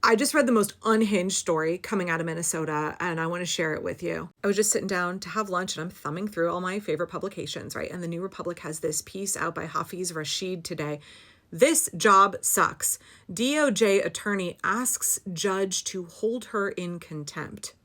I just read the most unhinged story coming out of Minnesota, and I want to share it with you. I was just sitting down to have lunch, and I'm thumbing through all my favorite publications, right? And the New Republic has this piece out by Hafiz Rashid today. This job sucks. DOJ attorney asks judge to hold her in contempt.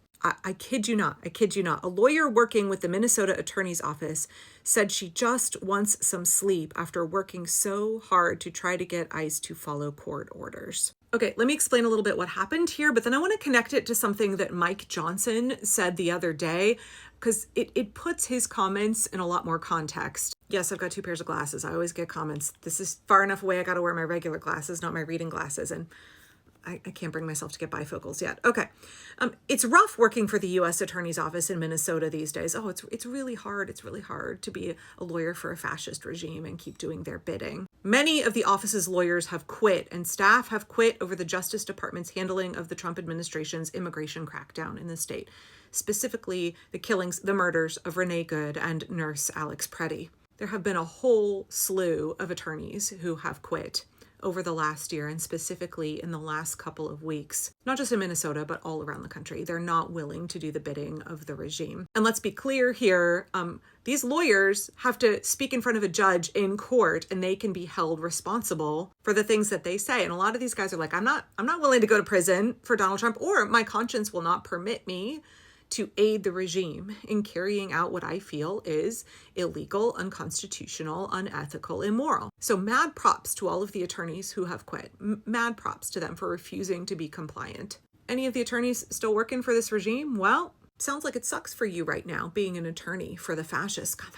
I kid you not. I kid you not. A lawyer working with the Minnesota Attorney's Office said she just wants some sleep after working so hard to try to get ICE to follow court orders. Okay, let me explain a little bit what happened here, but then I want to connect it to something that Mike Johnson said the other day, because it puts his comments in a lot more context. Yes, I've got 2 pairs of glasses. I always get comments. This is far enough away I got to wear my regular glasses, not my reading glasses, and I can't bring myself to get bifocals yet. Okay. It's rough working for the U.S. Attorney's Office in Minnesota these days. Oh, it's really hard. It's really hard to be a lawyer for a fascist regime and keep doing their bidding. Many of the office's lawyers have quit, and staff have quit over the Justice Department's handling of the Trump administration's immigration crackdown in the state, specifically the murders of Renee Good and nurse Alex Preddy. There have been a whole slew of attorneys who have quit over the last year, and specifically in the last couple of weeks, not just in Minnesota, but all around the country. They're not willing to do the bidding of the regime. And let's be clear here, these lawyers have to speak in front of a judge in court, and they can be held responsible for the things that they say. And a lot of these guys are like, I'm not willing to go to prison for Donald Trump, or my conscience will not permit me to aid the regime in carrying out what I feel is illegal, unconstitutional, unethical, immoral. So mad props to all of the attorneys who have quit. Mad props to them for refusing to be compliant. Any of the attorneys still working for this regime? Well, sounds like it sucks for you right now, being an attorney for the fascists. God,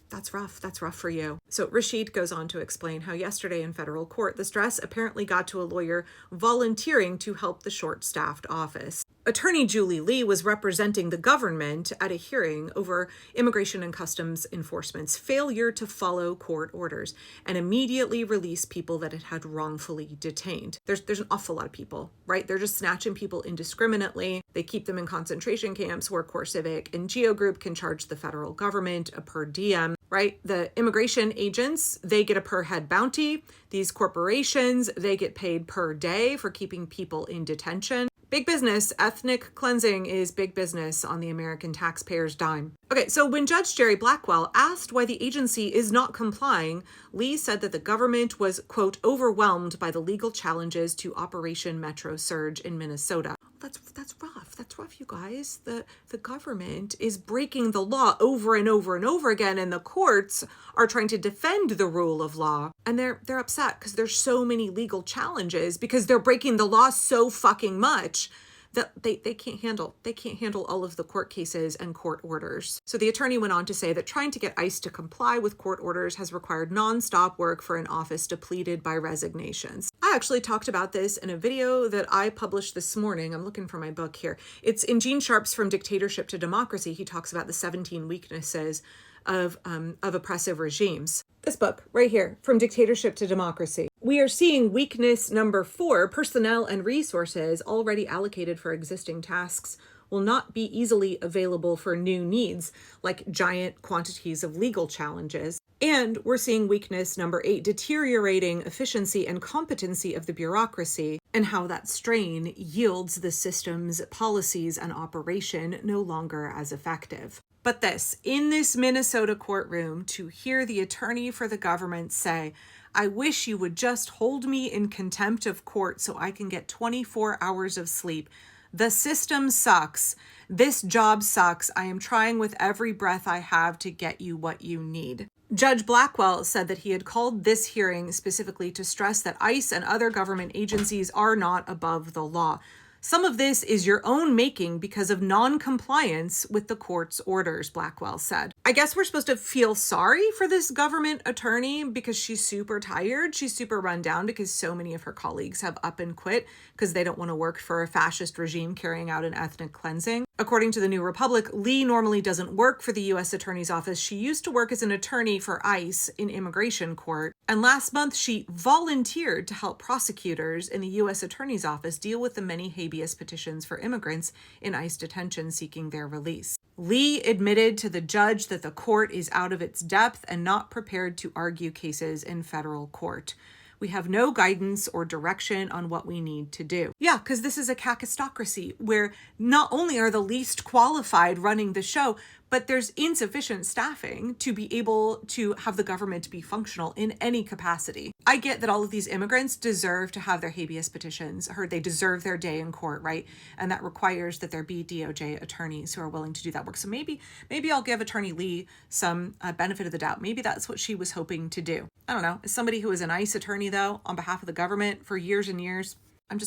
that's rough. That's rough for you. So Rashid goes on to explain how yesterday in federal court, the stress apparently got to a lawyer volunteering to help the short-staffed office. Attorney Julie Lee was representing the government at a hearing over Immigration and Customs Enforcement's failure to follow court orders and immediately release people that it had wrongfully detained. There's an awful lot of people, right? They're just snatching people indiscriminately. They keep them in concentration camps where CoreCivic and Geo Group can charge the federal government a per diem, right? The immigration agents, they get a per head bounty. These corporations, they get paid per day for keeping people in detention. Big business. Ethnic cleansing is big business on the American taxpayer's dime. Okay, so when Judge Jerry Blackwell asked why the agency is not complying, Lee said that the government was, quote, overwhelmed by the legal challenges to Operation Metro Surge in Minnesota. That's rough. That's rough, you guys. The government is breaking the law over and over and over again, and the courts are trying to defend the rule of law. And they're upset because there's so many legal challenges because they're breaking the law so fucking much that they can't handle all of the court cases and court orders. So the attorney went on to say that trying to get ICE to comply with court orders has required nonstop work for an office depleted by resignations. I actually talked about this in a video that I published this morning. I'm looking for my book here. It's in Gene Sharp's From Dictatorship to Democracy. He talks about the 17 weaknesses of oppressive regimes. This book right here, From Dictatorship to Democracy. We are seeing weakness number 4, personnel and resources already allocated for existing tasks will not be easily available for new needs, like giant quantities of legal challenges. And we're seeing weakness number 8, deteriorating efficiency and competency of the bureaucracy, and how that strain yields the system's policies and operation no longer as effective. But in this Minnesota courtroom, to hear the attorney for the government say, I wish you would just hold me in contempt of court so I can get 24 hours of sleep. The system sucks. This job sucks. I am trying with every breath I have to get you what you need. Judge Blackwell said that he had called this hearing specifically to stress that ICE and other government agencies are not above the law. Some of this is your own making because of non-compliance with the court's orders, Blackwell said. I guess we're supposed to feel sorry for this government attorney because she's super tired. She's super run down because so many of her colleagues have up and quit because they don't want to work for a fascist regime carrying out an ethnic cleansing. According to the New Republic, Lee normally doesn't work for the U.S. Attorney's Office. She used to work as an attorney for ICE in immigration court. And last month, she volunteered to help prosecutors in the U.S. Attorney's Office deal with the many habeas petitions for immigrants in ICE detention seeking their release. Lee admitted to the judge that the court is out of its depth and not prepared to argue cases in federal court. We have no guidance or direction on what we need to do. Yeah, because this is a kakistocracy where not only are the least qualified running the show, but there's insufficient staffing to be able to have the government be functional in any capacity. I get that all of these immigrants deserve to have their habeas petitions heard. They deserve their day in court, right? And that requires that there be DOJ attorneys who are willing to do that work. So maybe I'll give Attorney Lee some benefit of the doubt. Maybe that's what she was hoping to do. I don't know. As somebody who is an ICE attorney, though, on behalf of the government for years and years, I'm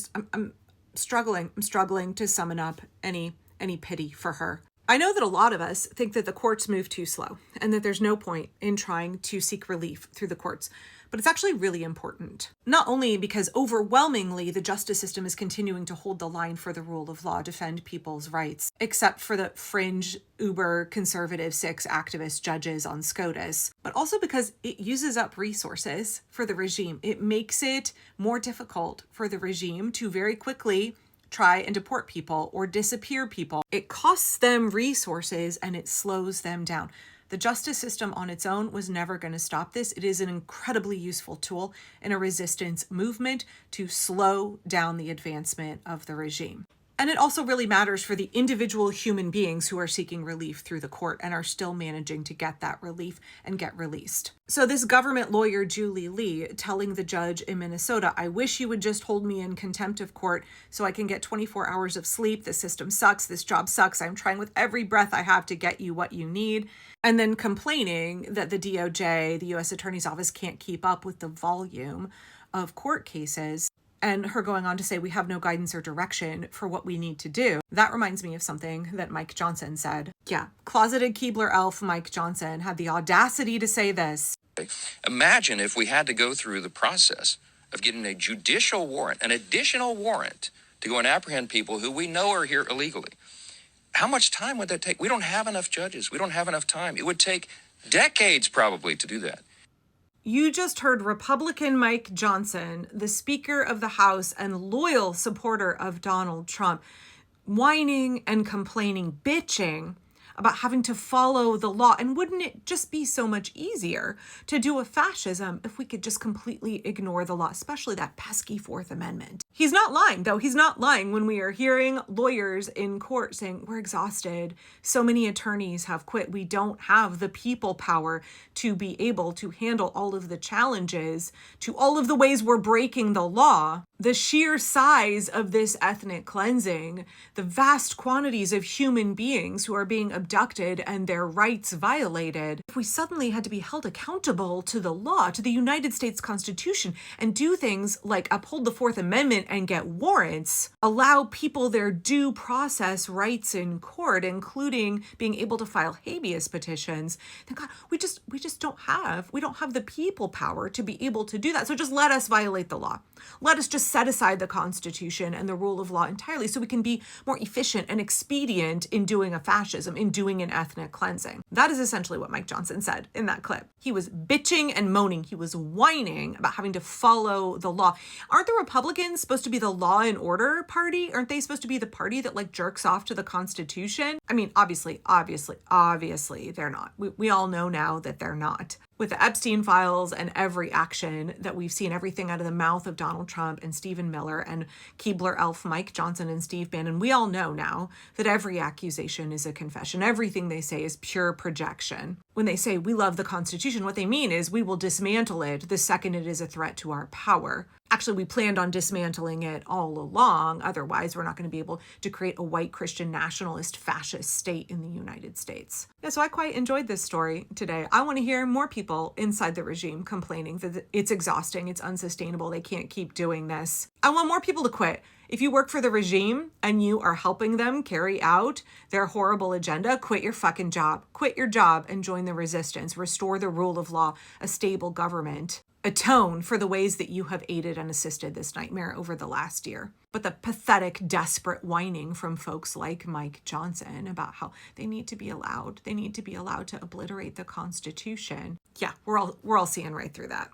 struggling. I'm struggling to summon up any pity for her. I know that a lot of us think that the courts move too slow and that there's no point in trying to seek relief through the courts, but it's actually really important. Not only because overwhelmingly the justice system is continuing to hold the line for the rule of law, defend people's rights, except for the fringe, uber conservative 6 activist judges on SCOTUS, but also because it uses up resources for the regime. It makes it more difficult for the regime to very quickly try and deport people or disappear people. It costs them resources and it slows them down. The justice system on its own was never going to stop this. It is an incredibly useful tool in a resistance movement to slow down the advancement of the regime. And it also really matters for the individual human beings who are seeking relief through the court and are still managing to get that relief and get released. So this government lawyer, Julie Lee, telling the judge in Minnesota, I wish you would just hold me in contempt of court so I can get 24 hours of sleep. The system sucks. This job sucks. I'm trying with every breath I have to get you what you need. And then complaining that the DOJ, the U.S. Attorney's Office, can't keep up with the volume of court cases. And her going on to say, we have no guidance or direction for what we need to do. That reminds me of something that Mike Johnson said. Yeah, closeted Keebler elf Mike Johnson had the audacity to say this. Imagine if we had to go through the process of getting a judicial warrant, an additional warrant, to go and apprehend people who we know are here illegally. How much time would that take? We don't have enough judges. We don't have enough time. It would take decades probably to do that. You just heard Republican Mike Johnson, the Speaker of the House and loyal supporter of Donald Trump, whining and complaining, bitching about having to follow the law. And wouldn't it just be so much easier to do a fascism if we could just completely ignore the law, especially that pesky Fourth Amendment? He's not lying, though. He's not lying when we are hearing lawyers in court saying, we're exhausted. So many attorneys have quit. We don't have the people power to be able to handle all of the challenges, to all of the ways we're breaking the law. The sheer size of this ethnic cleansing, the vast quantities of human beings who are being abducted and their rights violated. If we suddenly had to be held accountable to the law, to the United States Constitution, and do things like uphold the Fourth Amendment and get warrants, allow people their due process rights in court, including being able to file habeas petitions, then God, we just don't have the people power to be able to do that. So just let us violate the law. Let us just set aside the Constitution and the rule of law entirely so we can be more efficient and expedient in doing a fascism, in doing an ethnic cleansing. That is essentially what Mike Johnson said in that clip. He was bitching and moaning. He was whining about having to follow the law. Aren't the Republicans supposed to be the law and order party? Aren't they supposed to be the party that jerks off to the Constitution? I mean, obviously, they're not. We all know now that they're not. With the Epstein files and every action that we've seen, everything out of the mouth of Donald Trump and Stephen Miller and Keebler elf Mike Johnson and Steve Bannon, we all know now that every accusation is a confession. Everything they say is pure projection. When they say we love the Constitution, what they mean is we will dismantle it the second it is a threat to our power. Actually, we planned on dismantling it all along. Otherwise, we're not going to be able to create a white Christian nationalist fascist state in the United States. Yeah, so I quite enjoyed this story today. I want to hear more people inside the regime complaining that it's exhausting, it's unsustainable, they can't keep doing this. I want more people to quit. If you work for the regime and you are helping them carry out their horrible agenda, quit your fucking job. Quit your job and join the resistance. Restore the rule of law, a stable government. Atone for the ways that you have aided and assisted this nightmare over the last year. But the pathetic, desperate whining from folks like Mike Johnson about how they need to be allowed to obliterate the Constitution. Yeah, we're all seeing right through that.